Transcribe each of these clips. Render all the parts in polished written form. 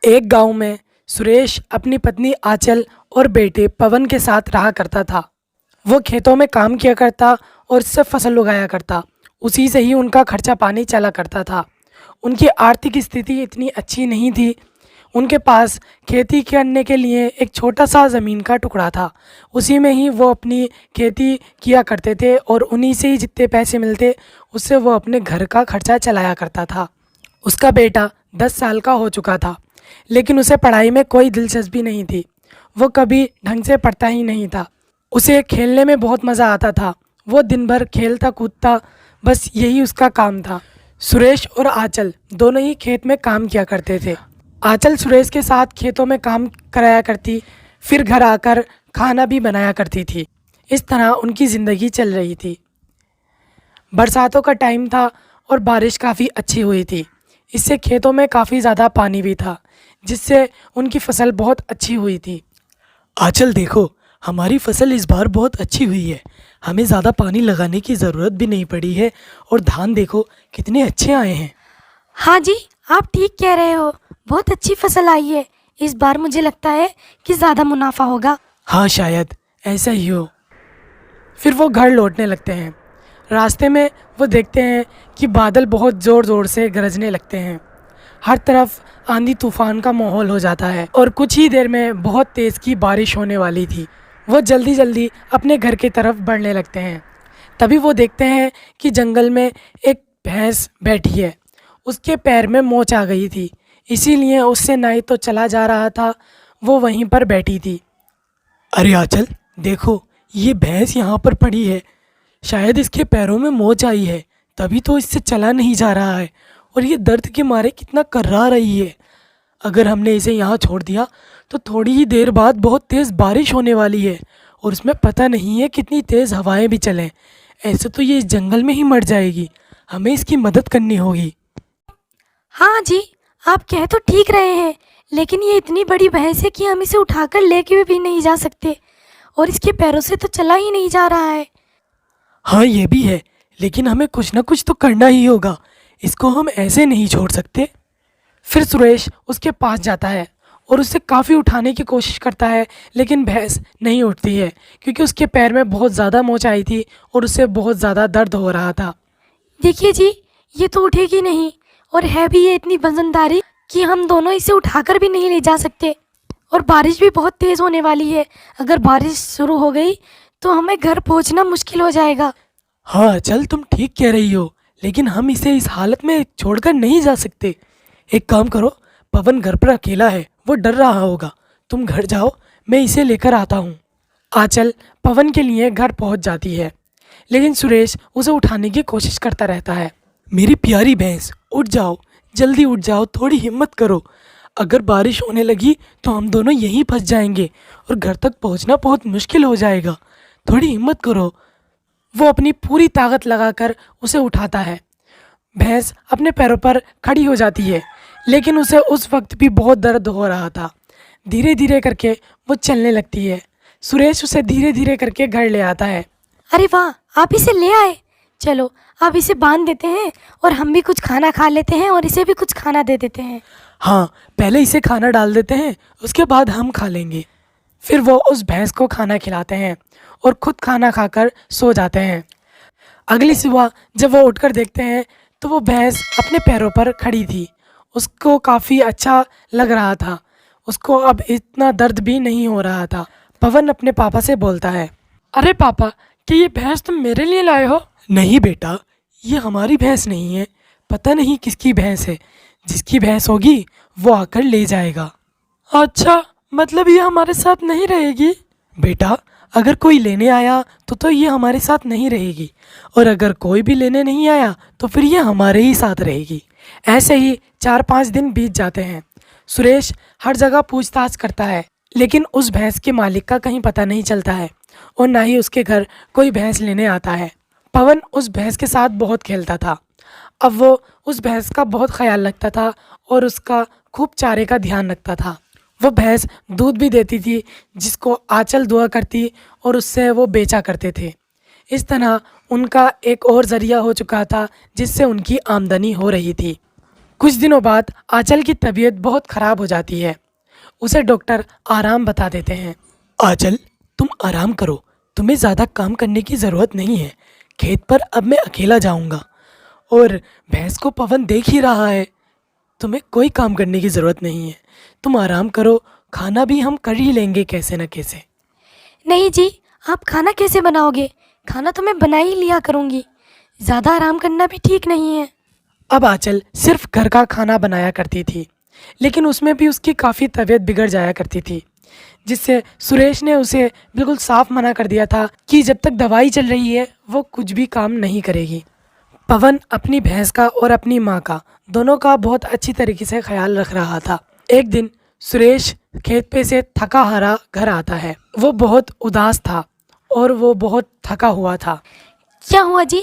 एक गांव में सुरेश अपनी पत्नी आंचल और बेटे पवन के साथ रहा करता था। वो खेतों में काम किया करता और इससे फसल उगाया करता। उसी से ही उनका खर्चा पानी चला करता था। उनकी आर्थिक स्थिति इतनी अच्छी नहीं थी। उनके पास खेती करने के लिए एक छोटा सा ज़मीन का टुकड़ा था। उसी में ही वो अपनी खेती किया करते थे और उन्हीं से ही जितने पैसे मिलते उससे वो अपने घर का खर्चा चलाया करता था। उसका बेटा 10 साल का हो चुका था, लेकिन उसे पढ़ाई में कोई दिलचस्पी नहीं थी। वो कभी ढंग से पढ़ता ही नहीं था। उसे खेलने में बहुत मज़ा आता था। वो दिन भर खेलता कूदता, बस यही उसका काम था। सुरेश और आंचल दोनों ही खेत में काम किया करते थे। आंचल सुरेश के साथ खेतों में काम कराया करती, फिर घर आकर खाना भी बनाया करती थी। इस तरह उनकी ज़िंदगी चल रही थी। बरसातों का टाइम था और बारिश काफ़ी अच्छी हुई थी। इससे खेतों में काफ़ी ज़्यादा पानी भी था, जिससे उनकी फसल बहुत अच्छी हुई थी। आंचल देखो, हमारी फसल इस बार बहुत अच्छी हुई है। हमें ज़्यादा पानी लगाने की ज़रूरत भी नहीं पड़ी है और धान देखो कितने अच्छे आए हैं। हाँ जी, आप ठीक कह रहे हो। बहुत अच्छी फसल आई है। इस बार मुझे लगता है कि ज़्यादा मुनाफा होगा। हाँ, शायद ऐसा ही हो। फिर वो घर लौटने लगते हैं। रास्ते में वो देखते हैं कि बादल बहुत ज़ोर ज़ोर से गरजने लगते हैं। हर तरफ आंधी तूफान का माहौल हो जाता है और कुछ ही देर में बहुत तेज़ की बारिश होने वाली थी। वो जल्दी जल्दी अपने घर की तरफ बढ़ने लगते हैं। तभी वो देखते हैं कि जंगल में एक भैंस बैठी है। उसके पैर में मोच आ गई थी, इसीलिए उससे नहीं तो चला जा रहा था, वो वहीं पर बैठी थी। अरे आंचल देखो, ये भैंस यहाँ पर पड़ी है। शायद इसके पैरों में मोच आई है, तभी तो इससे चला नहीं जा रहा है और ये दर्द के मारे कितना कर्रा रही है। अगर हमने इसे यहाँ छोड़ दिया तो थोड़ी ही देर बाद बहुत तेज़ बारिश होने वाली है और उसमें पता नहीं है कितनी तेज़ हवाएं भी चलें। ऐसे तो ये इस जंगल में ही मर जाएगी। हमें इसकी मदद करनी होगी। हाँ जी, आप कह तो ठीक रहे हैं, लेकिन ये इतनी बड़ी भैंस है कि हम इसे उठाकर लेके भी नहीं जा सकते और इसके पैरों से तो चला ही नहीं जा रहा है। हाँ, ये भी है, लेकिन हमें कुछ ना कुछ तो करना ही होगा। इसको हम ऐसे नहीं छोड़ सकते। फिर सुरेश उसके पास जाता है और उससे काफ़ी उठाने की कोशिश करता है, लेकिन भैंस नहीं उठती है क्योंकि उसके पैर में बहुत ज़्यादा मोच आई थी और उससे बहुत ज़्यादा दर्द हो रहा था। देखिए जी, ये तो उठेगी नहीं और है भी ये इतनी वजनदारी कि हम दोनों इसे उठाकर भी नहीं ले जा सकते। और बारिश भी बहुत तेज़ होने वाली है। अगर बारिश शुरू हो गई तो हमें घर पहुंचना मुश्किल हो जाएगा। हाँ चल, तुम ठीक कह रही हो, लेकिन हम इसे इस हालत में छोड़कर नहीं जा सकते। एक काम करो, पवन घर पर अकेला है, वो डर रहा होगा। तुम घर जाओ, मैं इसे लेकर आता हूँ। आंचल पवन के लिए घर पहुंच जाती है, लेकिन सुरेश उसे उठाने की कोशिश करता रहता है। मेरी प्यारी भैंस, उठ जाओ, जल्दी उठ जाओ, थोड़ी हिम्मत करो। अगर बारिश होने लगी तो हम दोनों यहीं फंस जाएंगे और घर तक पहुंचना बहुत मुश्किल हो जाएगा। थोड़ी हिम्मत करो। वो अपनी पूरी ताकत लगाकर उसे उठाता है। भैंस अपने पैरों पर खड़ी हो जाती है, लेकिन उसे उस वक्त भी बहुत दर्द हो रहा था। धीरे धीरे करके वो चलने लगती है। सुरेश उसे धीरे धीरे करके घर ले आता है। अरे वाह, आप इसे ले आए। चलो अब इसे बांध देते हैं और हम भी कुछ खाना खा लेते हैं और इसे भी कुछ खाना दे देते हैं। हाँ, पहले इसे खाना डाल देते हैं, उसके बाद हम खा लेंगे। फिर वो उस भैंस को खाना खिलाते हैं और खुद खाना खाकर सो जाते हैं। अगली सुबह जब वो उठकर देखते हैं तो वो भैंस अपने पैरों पर खड़ी थी। उसको काफ़ी अच्छा लग रहा था। उसको अब इतना दर्द भी नहीं हो रहा था। पवन अपने पापा से बोलता है, अरे पापा, क्या ये भैंस तुम मेरे लिए लाए हो? नहीं बेटा, ये हमारी भैंस नहीं है। पता नहीं किसकी भैंस है। जिसकी भैंस होगी वो आकर ले जाएगा। अच्छा, मतलब ये हमारे साथ नहीं रहेगी? बेटा, अगर कोई लेने आया तो ये हमारे साथ नहीं रहेगी, और अगर कोई भी लेने नहीं आया तो फिर ये हमारे ही साथ रहेगी। ऐसे ही 4-5 दिन बीत जाते हैं। सुरेश हर जगह पूछताछ करता है, लेकिन उस भैंस के मालिक का कहीं पता नहीं चलता है और ना ही उसके घर कोई भैंस लेने आता है। पवन उस भैंस के साथ बहुत खेलता था। अब वो उस भैंस का बहुत ख्याल रखता था और उसका खूब चारे का ध्यान रखता था। वो भैंस दूध भी देती थी, जिसको आंचल दुआ करती और उससे वो बेचा करते थे। इस तरह उनका एक और ज़रिया हो चुका था, जिससे उनकी आमदनी हो रही थी। कुछ दिनों बाद आंचल की तबीयत बहुत ख़राब हो जाती है। उसे डॉक्टर आराम बता देते हैं। आंचल, तुम आराम करो, तुम्हें ज़्यादा काम करने की ज़रूरत नहीं है। खेत पर अब मैं अकेला जाऊंगा और भैंस को पवन देख ही रहा है। तुम्हें कोई काम करने की ज़रूरत नहीं है, तुम आराम करो। खाना भी हम कर ही लेंगे कैसे न कैसे। नहीं जी, आप खाना कैसे बनाओगे? खाना तो मैं बना ही लिया करूँगी। ज़्यादा आराम करना भी ठीक नहीं है। अब आंचल सिर्फ घर का खाना बनाया करती थी, लेकिन उसमें भी उसकी काफ़ी तबीयत बिगड़ जाया करती थी, जिससे सुरेश ने उसे बिल्कुल साफ मना कर दिया था कि जब तक दवाई चल रही है वो कुछ भी काम नहीं करेगी। पवन अपनी भैंस का और अपनी माँ का दोनों का बहुत अच्छी तरीके से ख्याल रख रहा था। एक दिन सुरेश खेत पे से थका हारा घर आता है। वो बहुत उदास था और वो बहुत थका हुआ था। क्या हुआ जी?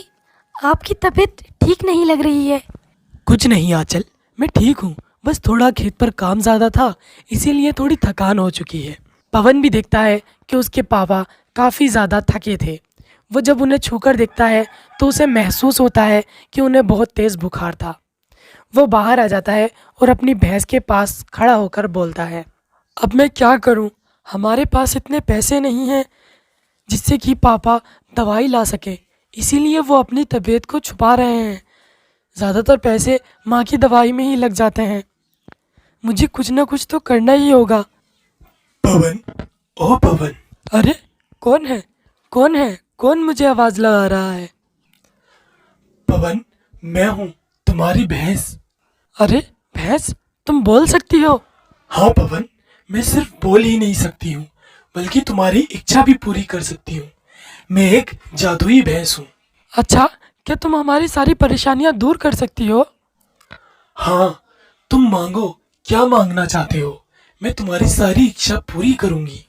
आपकी तबीयत ठीक नहीं लग रही है। कुछ नहीं आंचल, मैं ठीक हूँ, बस थोड़ा खेत पर काम ज़्यादा था, इसीलिए थोड़ी थकान हो चुकी है। पवन भी देखता है कि उसके पापा काफ़ी ज़्यादा थके थे। वो जब उन्हें छूकर देखता है तो उसे महसूस होता है कि उन्हें बहुत तेज़ बुखार था। वो बाहर आ जाता है और अपनी भैंस के पास खड़ा होकर बोलता है, अब मैं क्या करूं? हमारे पास इतने पैसे नहीं हैं जिससे कि पापा दवाई ला सके, इसीलिए वो अपनी तबीयत को छुपा रहे हैं। ज़्यादातर पैसे माँ की दवाई में ही लग जाते हैं। मुझे कुछ ना कुछ तो करना ही होगा। पवन, ओ पवन। अरे कौन है? कौन है? कौन मुझे आवाज़ लगा रहा है? पवन, मैं हूँ, तुम्हारी भैंस। अरे भैंस, तुम बोल सकती हो? हाँ पवन, मैं सिर्फ बोल ही नहीं सकती हूँ, बल्कि तुम्हारी इच्छा भी पूरी कर सकती हूँ। मैं एक जादुई भैंस हूँ। अच्छा, क्या तुम हमारी सारी परेशानियाँ दूर कर सकती हो? हाँ, तुम मांगो, क्या मांगना चाहते हो? मैं तुम्हारी सारी इच्छा पूरी करूँगी।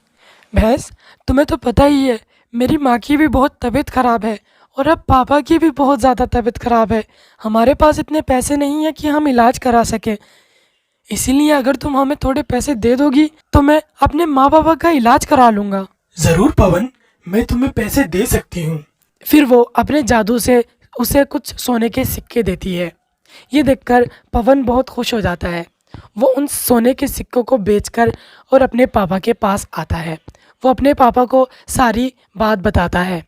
भैंस, तुम्हें तो पता ही है मेरी माँ की भी बहुत तबीयत ख़राब है और अब पापा की भी बहुत ज़्यादा तबीयत ख़राब है। हमारे पास इतने पैसे नहीं हैं कि हम इलाज करा सकें, इसीलिए अगर तुम हमें थोड़े पैसे दे दोगी तो मैं अपने माँ बाबा का इलाज करा लूँगा। ज़रूर पवन, मैं तुम्हें पैसे दे सकती हूँ। फिर वो अपने जादू से उसे कुछ सोने के सिक्के देती है। ये देखकर पवन बहुत खुश हो जाता है। वो उन सोने के सिक्कों को बेचकर और अपने पापा के पास आता है। वो अपने पापा को सारी बात बताता है।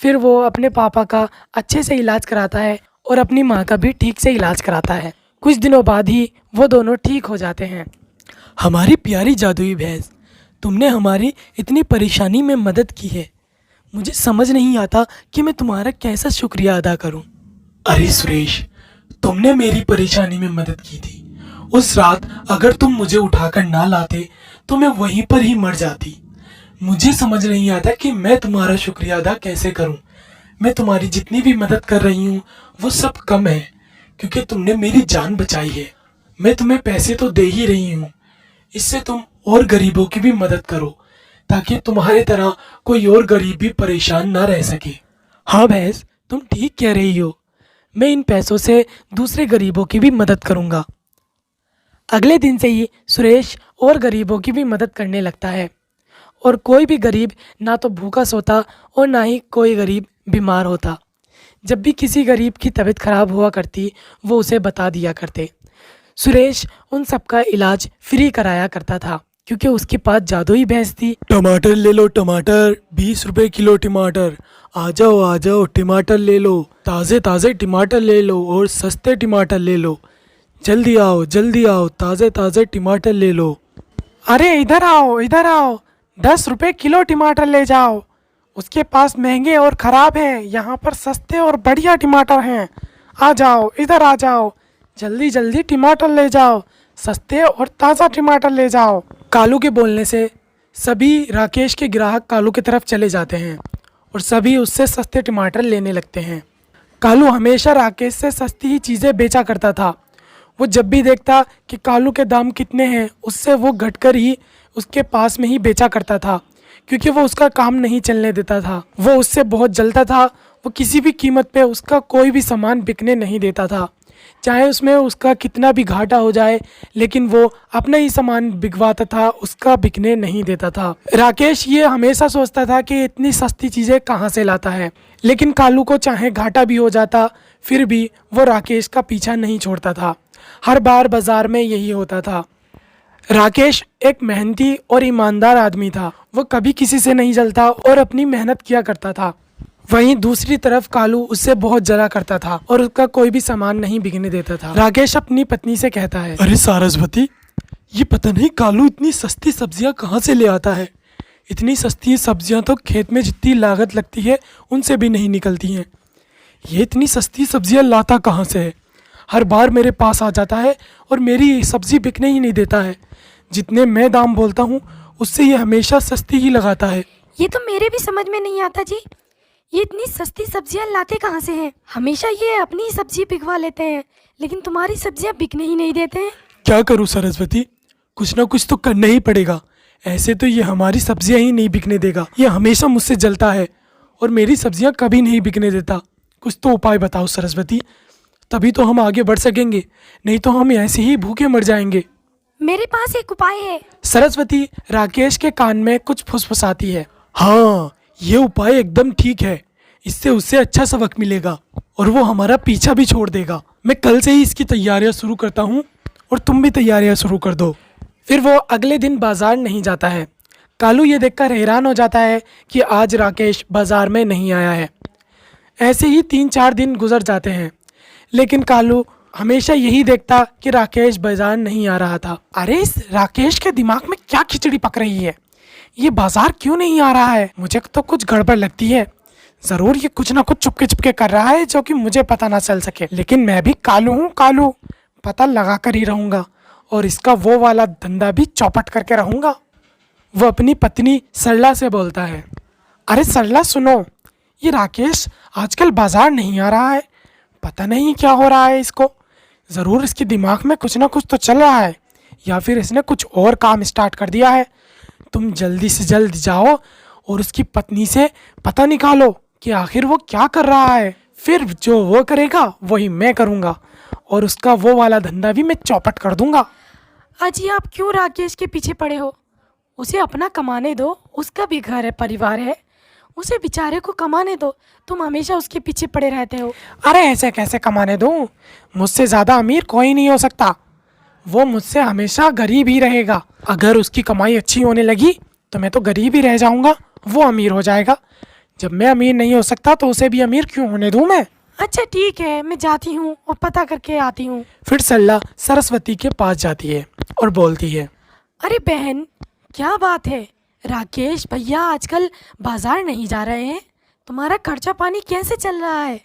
फिर वो अपने पापा का अच्छे से इलाज कराता है और अपनी माँ का भी ठीक से इलाज कराता है। कुछ दिनों बाद ही वो दोनों ठीक हो जाते हैं। हमारी प्यारी जादुई भैंस, तुमने हमारी इतनी परेशानी में मदद की है। मुझे समझ नहीं आता कि मैं तुम्हारा कैसा शुक्रिया अदा करूं। अरे सुरेश, तुमने मेरी परेशानी में मदद की थी। उस रात अगर तुम मुझे उठाकर ना लाते तो मैं वहीं पर ही मर जाती। मुझे समझ नहीं आता कि मैं तुम्हारा शुक्रिया अदा कैसे करूं। मैं तुम्हारी जितनी भी मदद कर रही हूं वो सब कम है, क्योंकि तुमने मेरी जान बचाई है। मैं तुम्हें पैसे तो दे ही रही हूं, इससे तुम और गरीबों की भी मदद करो, ताकि तुम्हारे तरह कोई और गरीब भी परेशान ना रह सके। हाँ भैंस, तुम ठीक कह रही हो। मैं इन पैसों से दूसरे गरीबों की भी मदद करूँगा। अगले दिन से ही सुरेश और गरीबों की भी मदद करने लगता है और कोई भी गरीब ना तो भूखा सोता और ना ही कोई गरीब बीमार होता। जब भी किसी गरीब की तबीयत खराब हुआ करती वो उसे बता दिया करते। सुरेश उन सब का इलाज फ्री कराया करता था क्योंकि उसके पास जादुई भैंस थी। टमाटर ले लो टमाटर, 20 रुपए किलो टमाटर। आ जाओ टमाटर ले लो, ताज़े ताज़े टमाटर ले लो और सस्ते टमाटर ले लो। जल्दी आओ, ताज़े ताज़े टमाटर ले लो। अरे इधर आओ, 10 रुपये किलो टमाटर ले जाओ। उसके पास महंगे और ख़राब हैं, यहाँ पर सस्ते और बढ़िया टमाटर हैं। आ जाओ, इधर आ जाओ, जल्दी जल्दी टमाटर ले जाओ, सस्ते और ताज़ा टमाटर ले जाओ। कालू के बोलने से सभी राकेश के ग्राहक कालू की तरफ चले जाते हैं और सभी उससे सस्ते टमाटर लेने लगते हैं। कालू हमेशा राकेश से सस्ती ही चीज़ें बेचा करता था। वो जब भी देखता कि कालू के दाम कितने हैं उससे वो घटकर ही उसके पास में ही बेचा करता था, क्योंकि वो उसका काम नहीं चलने देता था। वो उससे बहुत जलता था। वो किसी भी कीमत पे उसका कोई भी सामान बिकने नहीं देता था। चाहे उसमें उसका कितना भी घाटा हो जाए, लेकिन वो अपना ही सामान बिकवाता था, उसका बिकने नहीं देता था। राकेश ये हमेशा सोचता था कि इतनी सस्ती चीज़ें कहाँ से लाता है, लेकिन कालू को चाहे घाटा भी हो जाता फिर भी वो राकेश का पीछा नहीं छोड़ता था। हर बार बाजार में यही होता था। राकेश एक मेहनती और ईमानदार आदमी था। वो कभी किसी से नहीं जलता और अपनी मेहनत किया करता था। वहीं दूसरी तरफ कालू उससे बहुत जला करता था और उसका कोई भी सामान नहीं बिकने देता था। राकेश अपनी पत्नी से कहता है, अरे सारस्वती, ये पता नहीं कालू इतनी सस्ती सब्जियां कहाँ से ले आता है। इतनी सस्ती सब्जियां तो खेत में जितनी लागत लगती है उनसे भी नहीं निकलती हैं। ये इतनी सस्ती सब्जियां लाता कहाँ से है। हर बार मेरे पास आ जाता है और मेरी सब्जी बिकने ही नहीं देता है। जितने मैं दाम बोलता हूँ उससे ये हमेशा सस्ती ही लगाता है। ये तो मेरे भी समझ में नहीं आता जी, ये इतनी सस्ती सब्जियां लाते कहाँ से हैं। हमेशा ये अपनी सब्जी बिकवा लेते हैं, लेकिन तुम्हारी सब्जियां बिकने ही नहीं देते हैं। क्या करूँ सरस्वती, कुछ ना कुछ तो करना ही पड़ेगा। ऐसे तो ये हमारी सब्जियां ही नहीं बिकने देगा। ये हमेशा मुझसे जलता है और मेरी सब्जियां कभी नहीं बिकने देता। कुछ तो उपाय बताओ सरस्वती, तभी तो हम आगे बढ़ सकेंगे, नहीं तो हम ऐसे ही भूखे मर जाएंगे। मेरे पास एक उपाय है। सरस्वती राकेश के कान में कुछ फुसफुसाती है। हाँ, ये उपाय एकदम ठीक है। इससे उससे अच्छा सबक मिलेगा और वो हमारा पीछा भी छोड़ देगा। मैं कल से ही इसकी तैयारियां शुरू करता हूँ और तुम भी तैयारियां शुरू कर दो। फिर वो अगले दिन बाजार नहीं जाता है। कालू ये देखकर हैरान हो जाता है कि आज राकेश बाजार में नहीं आया है। ऐसे ही 3-4 दिन गुजर जाते हैं, लेकिन कालू हमेशा यही देखता कि राकेश बाजार नहीं आ रहा था। अरे इस राकेश के दिमाग में क्या खिचड़ी पक रही है, ये बाजार क्यों नहीं आ रहा है। मुझे तो कुछ गड़बड़ लगती है। ज़रूर ये कुछ ना कुछ चुपके चुपके कर रहा है जो कि मुझे पता ना चल सके। लेकिन मैं भी कालू हूँ, कालू पता लगा कर ही रहूँगा और इसका वो वाला धंधा भी चौपट करके रहूँगा। वो अपनी पत्नी सरला से बोलता है, अरे सरला सुनो, ये राकेश आजकल बाजार नहीं आ रहा है। पता नहीं क्या हो रहा है इसको। ज़रूर इसके दिमाग में कुछ ना कुछ तो चल रहा है, या फिर इसने कुछ और काम स्टार्ट कर दिया है। तुम जल्दी से जल्द जाओ और उसकी पत्नी से पता निकालो कि आखिर वो क्या कर रहा है। फिर जो वो करेगा वही मैं करूँगा और उसका वो वाला धंधा भी मैं चौपट कर दूँगा। अजी आप क्यों राकेश के पीछे पड़े हो? उसे अपना कमाने दो, उसका भी घर है, परिवार है, उसे बेचारे को कमाने दो। तुम हमेशा उसके पीछे पड़े रहते हो। अरे ऐसे कैसे कमाने दूँ? मुझसे ज़्यादा अमीर कोई नहीं हो सकता। वो मुझसे हमेशा गरीब ही रहेगा। अगर उसकी कमाई अच्छी होने लगी तो मैं तो गरीब ही रह जाऊँगा, वो अमीर हो जाएगा। जब मैं अमीर नहीं हो सकता तो उसे भी अमीर क्यों होने दूँ मैं। अच्छा ठीक है, मैं जाती हूँ और पता करके आती हूँ। फिर सरला सरस्वती के पास जाती है और बोलती है, अरे बहन, क्या बात है, राकेश भैया आजकल बाजार नहीं जा रहे हैं। तुम्हारा खर्चा पानी कैसे चल रहा है?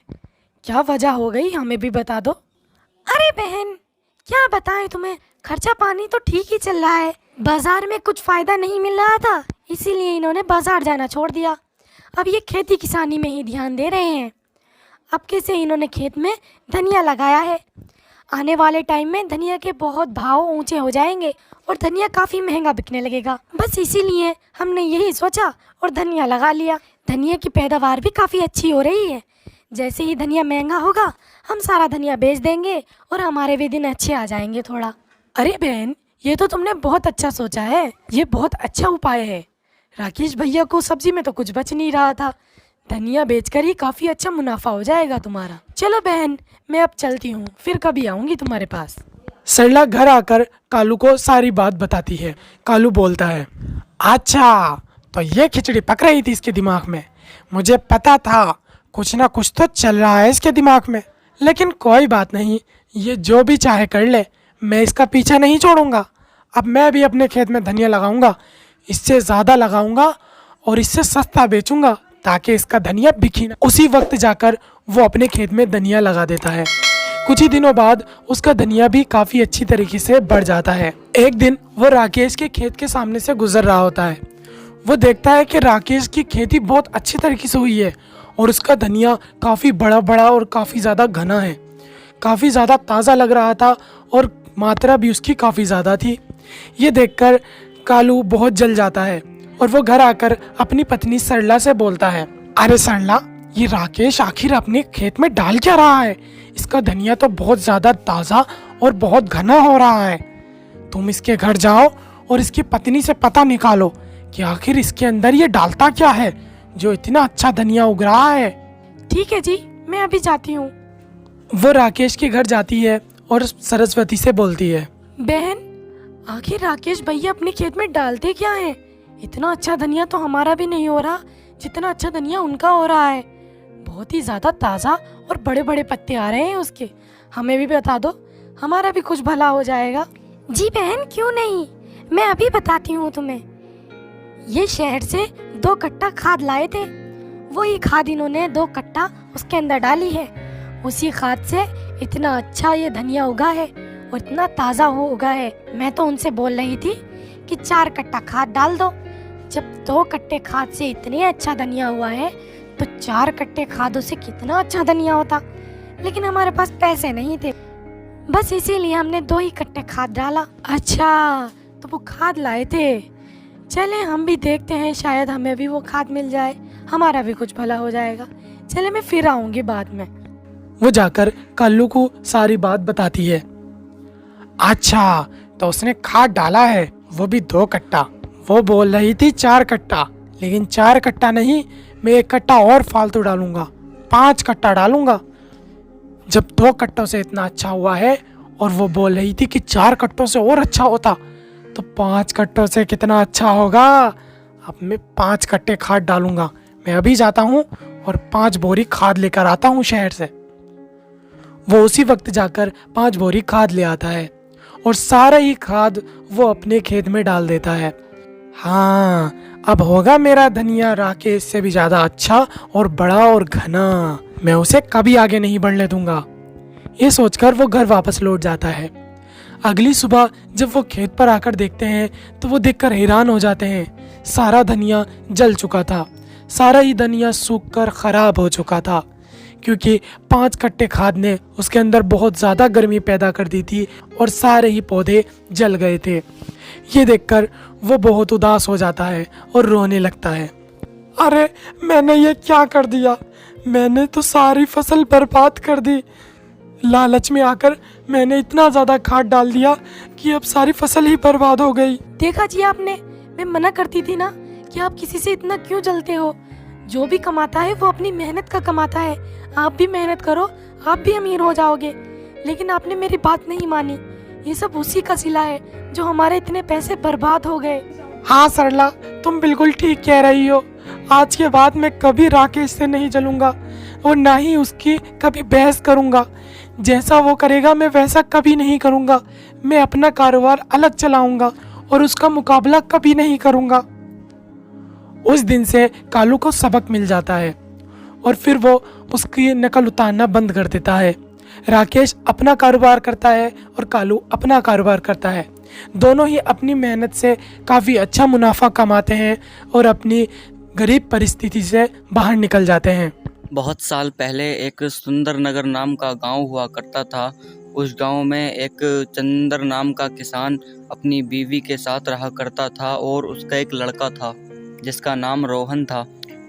क्या वजह हो गई, हमें भी बता दो। अरे बहन, क्या बताएं तुम्हें, खर्चा पानी तो ठीक ही चल रहा है। बाजार में कुछ फ़ायदा नहीं मिल रहा था, इसीलिए इन्होंने बाजार जाना छोड़ दिया। अब ये खेती किसानी में ही ध्यान दे रहे हैं। अब कैसे इन्होंने खेत में धनिया लगाया है। आने वाले टाइम में धनिया के बहुत भाव ऊंचे हो जाएंगे और धनिया काफ़ी महंगा बिकने लगेगा। बस इसीलिए हमने यही सोचा और धनिया लगा लिया। धनिया की पैदावार भी काफ़ी अच्छी हो रही है। जैसे ही धनिया महंगा होगा हम सारा धनिया बेच देंगे और हमारे भी दिन अच्छे आ जाएंगे थोड़ा। अरे बहन, ये तो तुमने बहुत अच्छा सोचा है, ये बहुत अच्छा उपाय है। राकेश भैया को सब्जी में तो कुछ बच नहीं रहा था, धनिया बेचकर ही काफ़ी अच्छा मुनाफा हो जाएगा तुम्हारा। चलो बहन, मैं अब चलती हूँ, फिर कभी आऊँगी तुम्हारे पास। सरला घर आकर कालू को सारी बात बताती है। कालू बोलता है, अच्छा तो ये खिचड़ी पक रही थी इसके दिमाग में। मुझे पता था कुछ ना कुछ तो चल रहा है इसके दिमाग में। लेकिन कोई बात नहीं, ये जो भी चाहे कर ले, मैं इसका पीछा नहीं छोड़ूंगा। अब मैं भी अपने खेत में धनिया लगाऊंगा, इससे ज़्यादा लगाऊंगा और इससे सस्ता बेचूंगा ताकि इसका धनिया बिकी ना। उसी वक्त जाकर वो अपने खेत में धनिया लगा देता है। कुछ ही दिनों बाद उसका धनिया भी काफ़ी अच्छी तरीके से बढ़ जाता है। एक दिन वो राकेश के खेत के सामने से गुजर रहा होता है। वो देखता है कि राकेश की खेती बहुत अच्छी तरीके से हुई है और उसका धनिया काफ़ी बड़ा बड़ा और काफ़ी ज़्यादा घना है, काफ़ी ज़्यादा ताज़ा लग रहा था और मात्रा भी उसकी काफ़ी ज़्यादा थी। ये देखकर कालू बहुत जल जाता है और वो घर आकर अपनी पत्नी सरला से बोलता है, अरे सरला, ये राकेश आखिर अपने खेत में डाल क्या रहा है? इसका धनिया तो बहुत ज्यादा ताजा और बहुत घना हो रहा है। तुम इसके घर जाओ और इसकी पत्नी से पता निकालो कि आखिर इसके अंदर ये डालता क्या है जो इतना अच्छा धनिया उग रहा है। ठीक है जी, मैं अभी जाती हूँ। वो राकेश के घर जाती है और सरस्वती से बोलती है, बहन, आखिर राकेश भैया अपने खेत में डालते क्या हैं? इतना अच्छा धनिया तो हमारा भी नहीं हो रहा जितना अच्छा धनिया उनका हो रहा है। बहुत ही ज्यादा ताज़ा और बड़े बड़े पत्ते आ रहे हैं उसके। हमें भी बता दो, हमारा भी कुछ भला हो जाएगा। जी बहन, क्यों नहीं, मैं अभी बताती हूँ तुम्हें। ये शहर से 2 कट्टा खाद लाए थे। वही खाद इन्होंने 2 कट्टा उसके अंदर डाली है। उसी खाद से इतना अच्छा ये धनिया उगा है और इतना ताज़ा हो उगा है। मैं तो उनसे बोल रही थी कि 4 कट्टा खाद डाल दो। जब 2 कट्टे खाद से इतने अच्छा धनिया हुआ है तो 4 कट्टे खादों से कितना अच्छा धनिया होता। लेकिन हमारे पास पैसे नहीं थे, बस इसीलिए हमने 2 ही कट्टे खाद डाला। अच्छा, तो वो खाद लाए थे। चले हम भी देखते हैं, शायद हमें भी वो खाद मिल जाए, हमारा भी कुछ भला हो जाएगा। चले, मैं फिर आऊंगी बाद में। वो जाकर कालू को सारी बात बताती है। अच्छा, तो उसने खाद डाला है, वो भी 2 कट्टा। वो बोल रही थी 4 कट्टा, लेकिन 4 कट्टा नहीं, मैं 1 कट्टा और फालतू डालूंगा, 5 कट्टा डालूंगा। जब 2 कट्टों से इतना अच्छा हुआ है और वो बोल रही थी कि 4 कट्टों से और अच्छा होता, तो 5 कट्टों से कितना अच्छा होगा। अब मैं 5 कट्टे खाद डालूंगा। मैं अभी जाता हूँ और 5 बोरी खाद लेकर आता हूँ शहर से। वो उसी वक्त जाकर 5 बोरी खाद ले आता है और सारा ही खाद वो अपने खेत में डाल देता है। हाँ, अब होगा मेरा धनिया राकेश से भी ज्यादा अच्छा और बड़ा और घना। मैं उसे कभी आगे नहीं बढ़ने दूंगा। ये सोचकर वो घर वापस लौट जाता है। अगली सुबह जब वो खेत पर आकर देखते हैं तो वो देखकर हैरान हो जाते हैं। सारा धनिया जल चुका था, सारा ही धनिया सूखकर खराब हो चुका था, क्योंकि 5 कट्टे खाद ने उसके अंदर बहुत ज़्यादा गर्मी पैदा कर दी थी और सारे ही पौधे जल गए थे। ये देखकर वो बहुत उदास हो जाता है और रोने लगता है। अरे, मैंने ये क्या कर दिया? मैंने तो सारी फसल बर्बाद कर दी। लालच में आकर मैंने इतना ज़्यादा खाद डाल दिया कि अब सारी फसल ही बर्बाद हो गई। देखा जी आपने, मैं मना करती थी ना कि आप किसी से इतना क्यों जलते हो। जो भी कमाता है वो अपनी मेहनत का कमाता है। आप भी मेहनत करो, आप भी अमीर हो जाओगे। लेकिन आपने मेरी बात नहीं मानी। ये सब उसी का सिला है जो हमारे इतने पैसे बर्बाद हो गए। हाँ सरला, तुम बिल्कुल ठीक कह रही हो। आज के बाद मैं कभी राकेश से नहीं जलूंगा और ना ही उसकी कभी बहस करूंगा। जैसा वो करेगा मैं वैसा कभी नहीं करूंगा। मैं अपना कारोबार अलग चलाऊंगा और उसका मुकाबला कभी नहीं करूंगा। उस दिन से कालू को सबक मिल जाता है और फिर वो उसकी नकल उतारना बंद कर देता है। राकेश अपना कारोबार करता है और कालू अपना कारोबार करता है। दोनों ही अपनी मेहनत से काफ़ी अच्छा मुनाफा कमाते हैं और अपनी गरीब परिस्थिति से बाहर निकल जाते हैं। बहुत साल पहले एक सुंदर नगर नाम का गांव हुआ करता था। उस गांव में एक चंदर नाम का किसान अपनी बीवी के साथ रहा करता था और उसका एक लड़का था जिसका नाम रोहन था।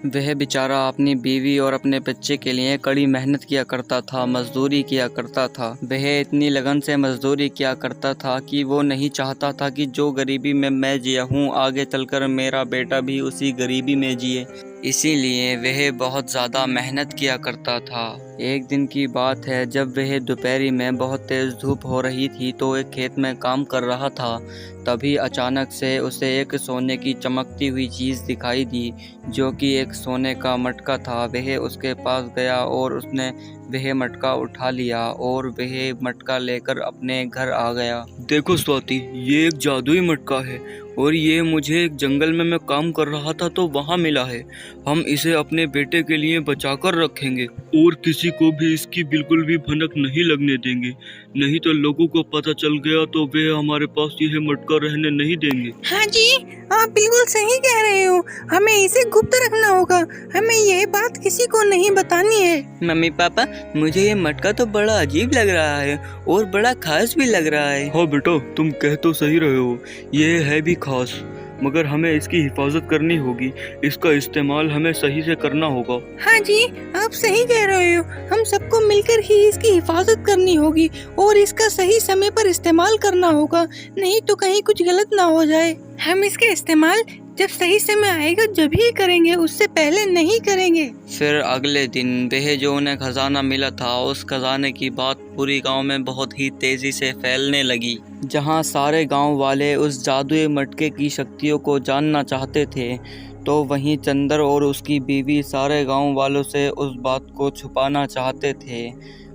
वह बेचारा अपनी बीवी और अपने बच्चे के लिए कड़ी मेहनत किया करता था, मजदूरी किया करता था। वह इतनी लगन से मजदूरी किया करता था कि वो नहीं चाहता था कि जो गरीबी में मैं जिया हूँ आगे चलकर मेरा बेटा भी उसी गरीबी में जिए। इसीलिए वह बहुत ज़्यादा मेहनत किया करता था। एक दिन की बात है, जब वह दोपहरी में बहुत तेज़ धूप हो रही थी तो एक खेत में काम कर रहा था। तभी अचानक से उसे एक सोने की चमकती हुई चीज़ दिखाई दी जो कि एक सोने का मटका था। वह उसके पास गया और उसने वह मटका उठा लिया और वह मटका लेकर अपने घर आ गया। देखो स्वाति, ये एक जादुई मटका है और ये मुझे एक जंगल में मैं काम कर रहा था तो वहाँ मिला है। हम इसे अपने बेटे के लिए बचाकर रखेंगे और किसी को भी इसकी बिल्कुल भी भनक नहीं लगने देंगे, नहीं तो लोगों को पता चल गया तो वे हमारे पास यह मटका रहने नहीं देंगे। हाँ जी, आप बिल्कुल सही कह रहे हो। हमें इसे गुप्त रखना होगा। हमें यह बात किसी को नहीं बतानी है। मम्मी पापा, मुझे ये मटका तो बड़ा अजीब लग रहा है और बड़ा खास भी लग रहा है। हाँ बेटा, तुम कह तो सही रहे हो, ये है भी खास। मगर हमें इसकी हिफाजत करनी होगी। इसका इस्तेमाल हमें सही से करना होगा। हाँ जी, आप सही कह रहे हो। हम सबको मिलकर ही इसकी हिफाजत करनी होगी और इसका सही समय पर इस्तेमाल करना होगा, नहीं तो कहीं कुछ गलत ना हो जाए। हम इसका इस्तेमाल जब सही समय आएगा जब ही करेंगे, उससे पहले नहीं करेंगे। फिर अगले दिन वह जो उन्हें खजाना मिला था, उस खजाने की बात पूरी गांव में बहुत ही तेजी से फैलने लगी। जहां सारे गांव वाले उस जादुई मटके की शक्तियों को जानना चाहते थे, तो वहीं चंदर और उसकी बीवी सारे गांव वालों से उस बात को छुपाना चाहते थे।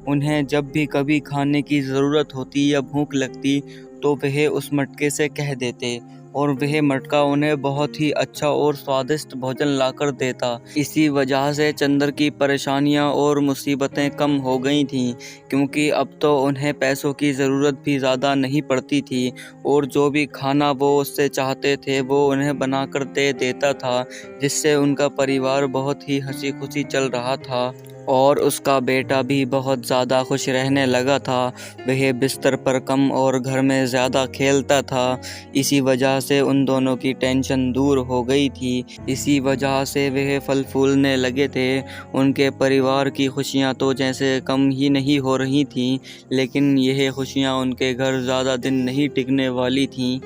उन्हें जब भी कभी खाने की ज़रूरत होती या भूख लगती तो वह उस मटके से कह देते और वह मटका उन्हें बहुत ही अच्छा और स्वादिष्ट भोजन लाकर देता। इसी वजह से चंदर की परेशानियां और मुसीबतें कम हो गई थीं, क्योंकि अब तो उन्हें पैसों की ज़रूरत भी ज़्यादा नहीं पड़ती थी और जो भी खाना वो उससे चाहते थे वो उन्हें बनाकर दे देता था, जिससे उनका परिवार बहुत ही हंसी खुशी चल रहा था और उसका बेटा भी बहुत ज़्यादा खुश रहने लगा था। वह बिस्तर पर कम और घर में ज़्यादा खेलता था। इसी वजह से उन दोनों की टेंशन दूर हो गई थी। इसी वजह से वह फल फूलने लगे थे। उनके परिवार की खुशियां तो जैसे कम ही नहीं हो रही थीं, लेकिन यह खुशियां उनके घर ज़्यादा दिन नहीं टिकने वाली थीं।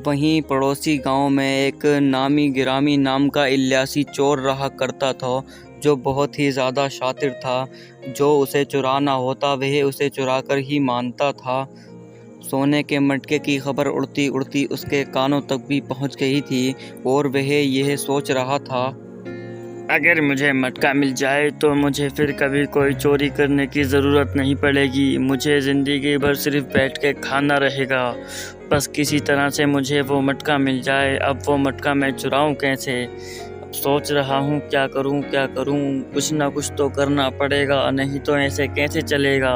वहीं पड़ोसी गांव में एक नामी गिरामी नाम का इल्यासी चोर रहा करता था, जो बहुत ही ज़्यादा शातिर था। जो उसे चुराना होता वह उसे चुराकर ही मानता था। सोने के मटके की खबर उड़ती उड़ती उसके कानों तक भी पहुंच गई थी और वह यह सोच रहा था, अगर मुझे मटका मिल जाए तो मुझे फिर कभी कोई चोरी करने की ज़रूरत नहीं पड़ेगी। मुझे ज़िंदगी भर सिर्फ बैठ के खाना रहेगा। बस किसी तरह से मुझे वो मटका मिल जाए। अब वो मटका मैं चुराऊं कैसे? अब सोच रहा हूँ क्या करूँ। कुछ ना कुछ तो करना पड़ेगा, नहीं तो ऐसे कैसे चलेगा।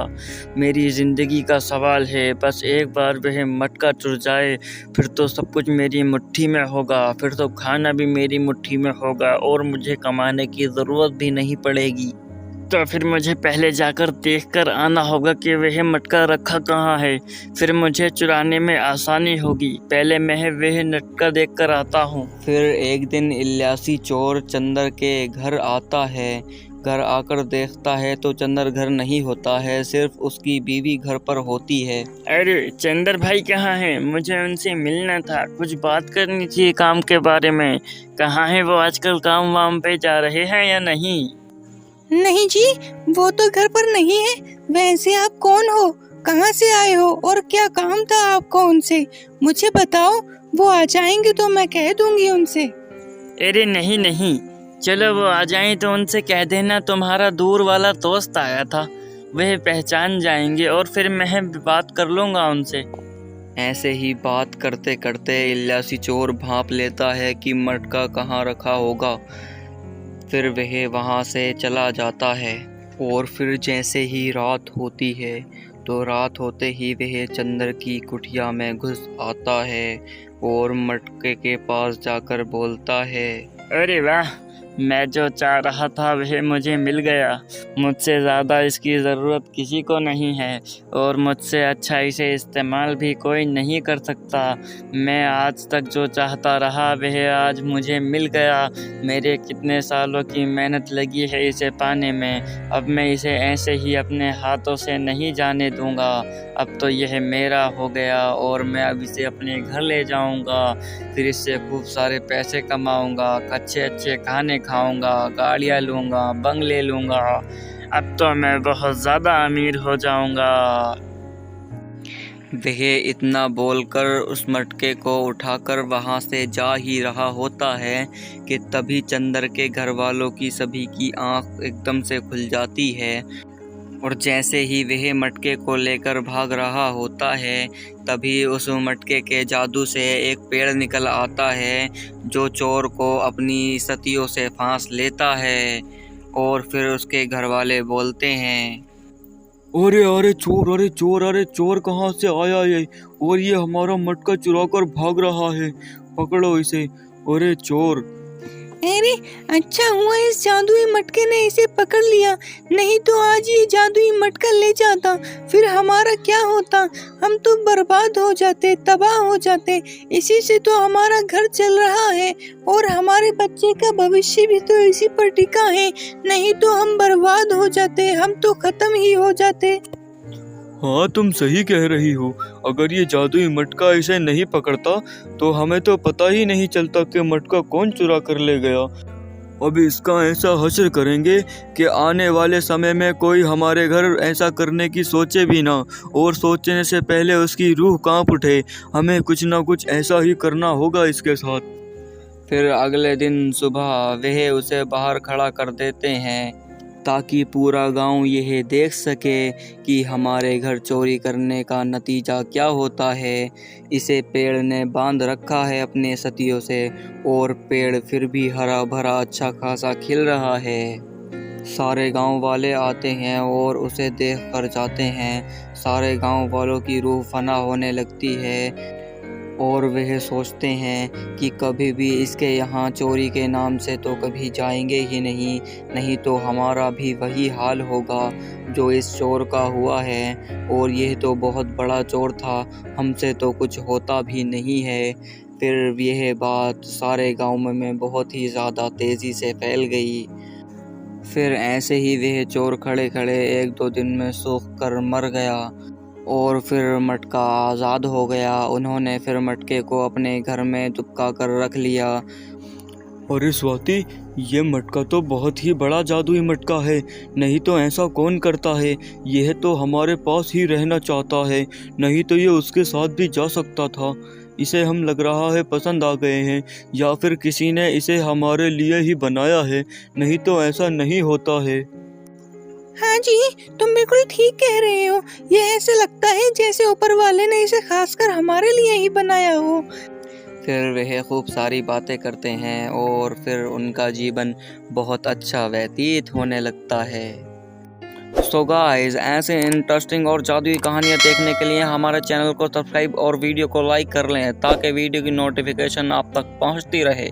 मेरी ज़िंदगी का सवाल है। बस एक बार वह मटका चुर जाए फिर तो सब कुछ मेरी मुट्ठी में होगा। फिर तो खाना भी मेरी मुट्ठी में होगा और मुझे कमाने की ज़रूरत भी नहीं पड़ेगी। तो फिर मुझे पहले जाकर देखकर आना होगा कि वह मटका रखा कहाँ है। फिर मुझे चुराने में आसानी होगी। पहले मैं वह मटका देखकर आता हूँ। फिर एक दिन इल्यासी चोर चंदर के घर आता है। घर आकर देखता है तो चंदर घर नहीं होता है, सिर्फ उसकी बीवी घर पर होती है। अरे चंदर भाई कहाँ हैं? मुझे उनसे मिलना था, कुछ बात करनी थी काम के बारे में। कहाँ हैं वो? आजकल काम वाम पे जा रहे हैं या नहीं? नहीं जी, वो तो घर पर नहीं है। वैसे आप कौन हो, कहाँ से आए हो और क्या काम था आपको उनसे? मुझे बताओ, वो आ जाएंगे तो मैं कह दूंगी उनसे। अरे नहीं, चलो वो आ जाएं तो उनसे कह देना तुम्हारा दूर वाला दोस्त आया था। वह पहचान जाएंगे और फिर मैं बात कर लूँगा उनसे। ऐसे ही बात करते करते इल्यासी चोर भांप लेता है कि मटका कहाँ रखा होगा। फिर वह वहाँ से चला जाता है और फिर जैसे ही रात होती है तो रात होते ही वह चंदर की कुटिया में घुस आता है और मटके के पास जाकर बोलता है, अरे वाह, मैं जो चाह रहा था वह मुझे मिल गया। मुझसे ज़्यादा इसकी ज़रूरत किसी को नहीं है और मुझसे अच्छा इसे इस्तेमाल भी कोई नहीं कर सकता। मैं आज तक जो चाहता रहा वह आज मुझे मिल गया। मेरे कितने सालों की मेहनत लगी है इसे पाने में। अब मैं इसे ऐसे ही अपने हाथों से नहीं जाने दूँगा। अब तो यह मेरा हो गया और मैं अब इसे अपने घर ले जाऊँगा। फिर इससे खूब सारे पैसे कमाऊँगा, अच्छे अच्छे खाने खाऊंगा, गाड़ियाँ लूँगा, बंगले लूँगा। अब तो मैं बहुत ज़्यादा अमीर हो जाऊँगा। वह इतना बोलकर उस मटके को उठाकर वहाँ से जा ही रहा होता है कि तभी चंदर के घर वालों की सभी की आँख एकदम से खुल जाती है और जैसे ही वह मटके को लेकर भाग रहा होता है तभी उस मटके के जादू से एक पेड़ निकल आता है जो चोर को अपनी सतियों से फांस लेता है। और फिर उसके घर वाले बोलते हैं, अरे चोर कहाँ से आया ये? और ये हमारा मटका चुरा कर भाग रहा है, पकड़ो इसे। अरे चोर, अरे अच्छा हुआ इस जादुई मटके ने इसे पकड़ लिया, नहीं तो आज ये जादुई मटका ले जाता, फिर हमारा क्या होता। हम तो बर्बाद हो जाते, तबाह हो जाते। इसी से तो हमारा घर चल रहा है और हमारे बच्चे का भविष्य भी तो इसी पर टिका है, नहीं तो हम बर्बाद हो जाते, हम तो खत्म ही हो जाते। हाँ, तुम सही कह रही हो। अगर ये जादुई मटका इसे नहीं पकड़ता तो हमें तो पता ही नहीं चलता कि मटका कौन चुरा कर ले गया। अब इसका ऐसा हश्र करेंगे कि आने वाले समय में कोई हमारे घर ऐसा करने की सोचे भी ना, और सोचने से पहले उसकी रूह कांप उठे। हमें कुछ ना कुछ ऐसा ही करना होगा इसके साथ। फिर अगले दिन सुबह वह उसे बाहर खड़ा कर देते हैं ताकि पूरा गांव यह देख सके कि हमारे घर चोरी करने का नतीजा क्या होता है। इसे पेड़ ने बांध रखा है अपने सतियों से, और पेड़ फिर भी हरा भरा अच्छा खासा खिल रहा है। सारे गांव वाले आते हैं और उसे देख कर जाते हैं। सारे गांव वालों की रूह फना होने लगती है और वह सोचते हैं कि कभी भी इसके यहाँ चोरी के नाम से तो कभी जाएंगे ही नहीं, नहीं तो हमारा भी वही हाल होगा जो इस चोर का हुआ है। और यह तो बहुत बड़ा चोर था, हमसे तो कुछ होता भी नहीं है। फिर यह बात सारे गांव में बहुत ही ज़्यादा तेज़ी से फैल गई। फिर ऐसे ही वह चोर खड़े खड़े 1-2 दिन में सूख कर मर गया और फिर मटका आज़ाद हो गया। उन्होंने फिर मटके को अपने घर में दुबका कर रख लिया। अरे स्वाति, ये मटका तो बहुत ही बड़ा जादुई मटका है, नहीं तो ऐसा कौन करता है। यह तो हमारे पास ही रहना चाहता है, नहीं तो ये उसके साथ भी जा सकता था। इसे हम लग रहा है पसंद आ गए हैं, या फिर किसी ने इसे हमारे लिए ही बनाया है, नहीं तो ऐसा नहीं होता है। हाँ जी, तुम बिल्कुल ठीक कह रहे हो। ये ऐसे लगता है जैसे ऊपर वाले ने इसे खासकर हमारे लिए ही बनाया हो। फिर वह खूब सारी बातें करते हैं और फिर उनका जीवन बहुत अच्छा व्यतीत होने लगता है। सो गाइस, ऐसे इंटरेस्टिंग और जादुई कहानियाँ देखने के लिए हमारे चैनल को सब्सक्राइब और वीडियो को लाइक कर लें ताकि वीडियो की नोटिफिकेशन आप तक पहुँचती रहे।